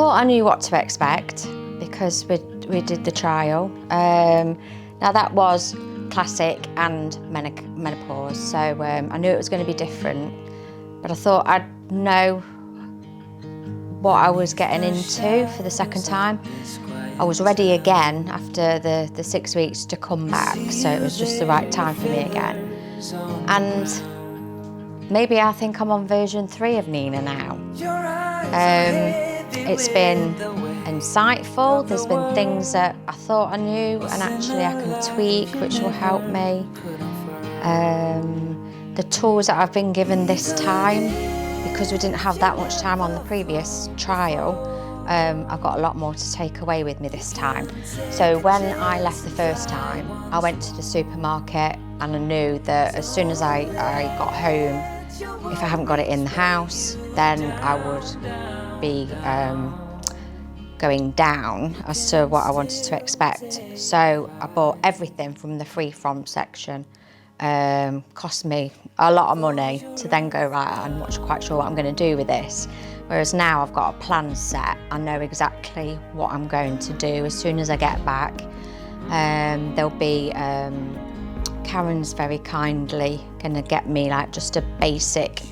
thought I knew what to expect because we did the trial. Now that was classic and menopause, so I knew it was going to be different, but I thought I'd know what I was getting into for the second time. I was ready again after the 6 weeks to come back, so it was just the right time for me again. And maybe I think I'm on version 3 of Nina now. It's been insightful. There's been things that I thought I knew and actually I can tweak, which will help me. The tools that I've been given this time, because we didn't have that much time on the previous trial, I've got a lot more to take away with me this time. So when I left the first time, I went to the supermarket and I knew that as soon as I got home, if I haven't got it in the house, then I would be going down as to what I wanted to expect. So I bought everything from the free from section. Cost me a lot of money to then go, right, I'm not quite sure what I'm going to do with this. Whereas now I've got a plan set. I know exactly what I'm going to do as soon as I get back. There'll be, Karen's very kindly going to get me like just a basic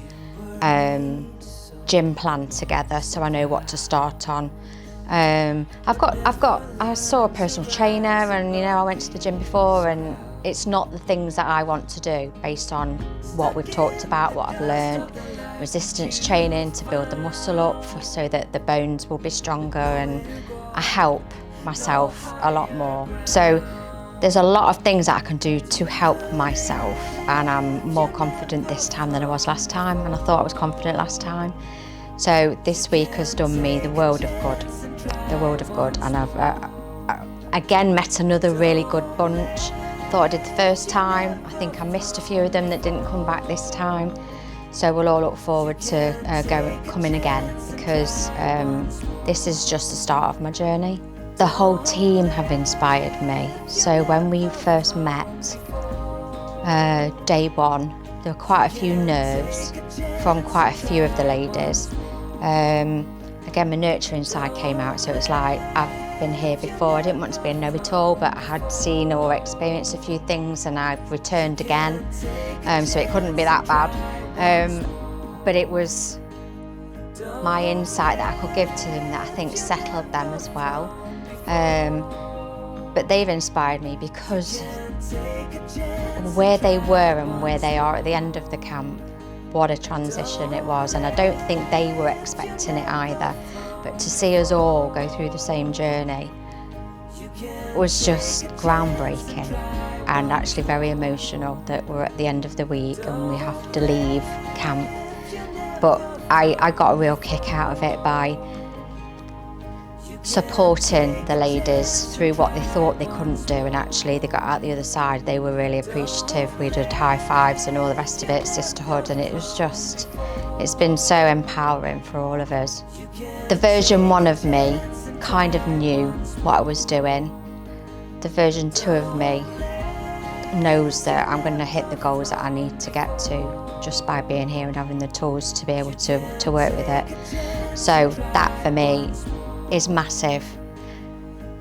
gym plan together so I know what to start on. I saw a personal trainer and I went to the gym before, and it's not the things that I want to do based on what we've talked about, what I've learned. Resistance training to build the muscle up so that the bones will be stronger, and I help myself a lot more. So there's a lot of things that I can do to help myself, and I'm more confident this time than I was last time, and I thought I was confident last time. So this week has done me the world of good, and I've again met another really good bunch. Thought I did the first time. I think I missed a few of them that didn't come back this time. So we'll all look forward to coming again, because this is just the start of my journey. The whole team have inspired me. So when we first met, day one, there were quite a few nerves from quite a few of the ladies. Again, my nurturing side came out, so it's like, I've been here before. I didn't want to be a know-it-all, but I had seen or experienced a few things, and I've returned again, so it couldn't be that bad. But it was my insight that I could give to them that I think settled them as well. But they've inspired me because where they were and where they are at the end of the camp, what a transition it was, and I don't think they were expecting it either. But to see us all go through the same journey was just groundbreaking, and actually very emotional that we're at the end of the week and we have to leave camp. But I got a real kick out of it by supporting the ladies through what they thought they couldn't do, and actually they got out the other side. They were really appreciative. We did high fives and all the rest of it, sisterhood, and it was just, it's been so empowering for all of us. The version 1 of me kind of knew what I was doing. The version 2 of me knows that I'm going to hit the goals that I need to get to just by being here and having the tools to be able to work with it. So that for me is massive.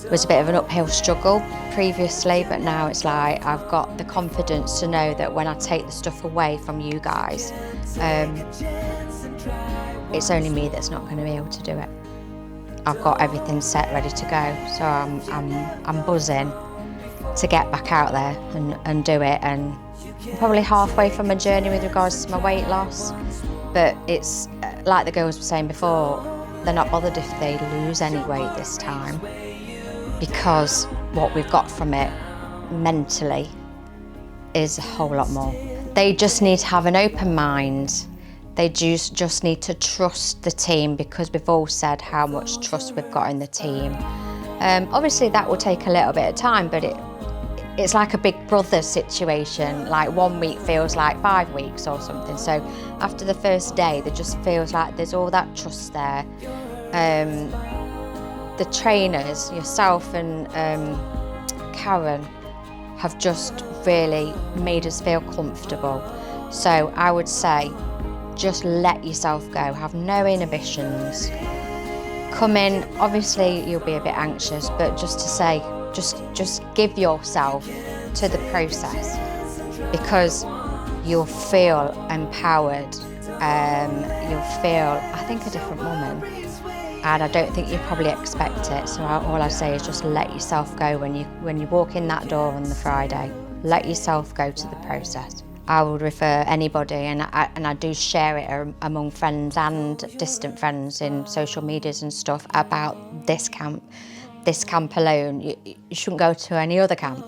It was a bit of an uphill struggle previously, but now it's like I've got the confidence to know that when I take the stuff away from you guys, it's only me that's not going to be able to do it. I've got everything set, ready to go, so I'm buzzing to get back out there and do it. And I'm probably halfway from my journey with regards to my weight loss, but it's like the girls were saying before, they're not bothered if they lose any weight this time, because what we've got from it mentally is a whole lot more. They just need to have an open mind. They just need to trust the team, because we've all said how much trust we've got in the team. Obviously that will take a little bit of time, but it's like a big brother situation. Like 1 week feels like 5 weeks or something. So after the first day, there just feels like there's all that trust there. The trainers, yourself and Karen, have just really made us feel comfortable. So I would say, just let yourself go, have no inhibitions. come in, obviously you'll be a bit anxious, but just to say, just give yourself to the process, because you'll feel empowered. You'll feel, I think, a different woman, and I don't think you probably expect it. So all I say is just let yourself go when you walk in that door on the Friday. Let yourself go to the process. I would refer anybody, and I do share it among friends and distant friends in social medias and stuff about this camp. This camp alone, you shouldn't go to any other camp.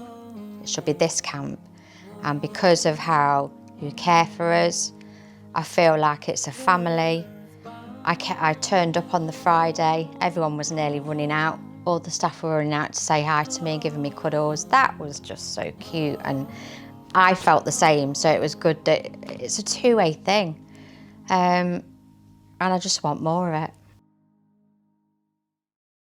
It should be this camp. And because of how you care for us, I feel like it's a family. I turned up on the Friday, everyone was nearly running out. All the staff were running out to say hi to me, giving me cuddles. That was just so cute, and I felt the same, so it was good that it's a two-way thing. And I just want more of it.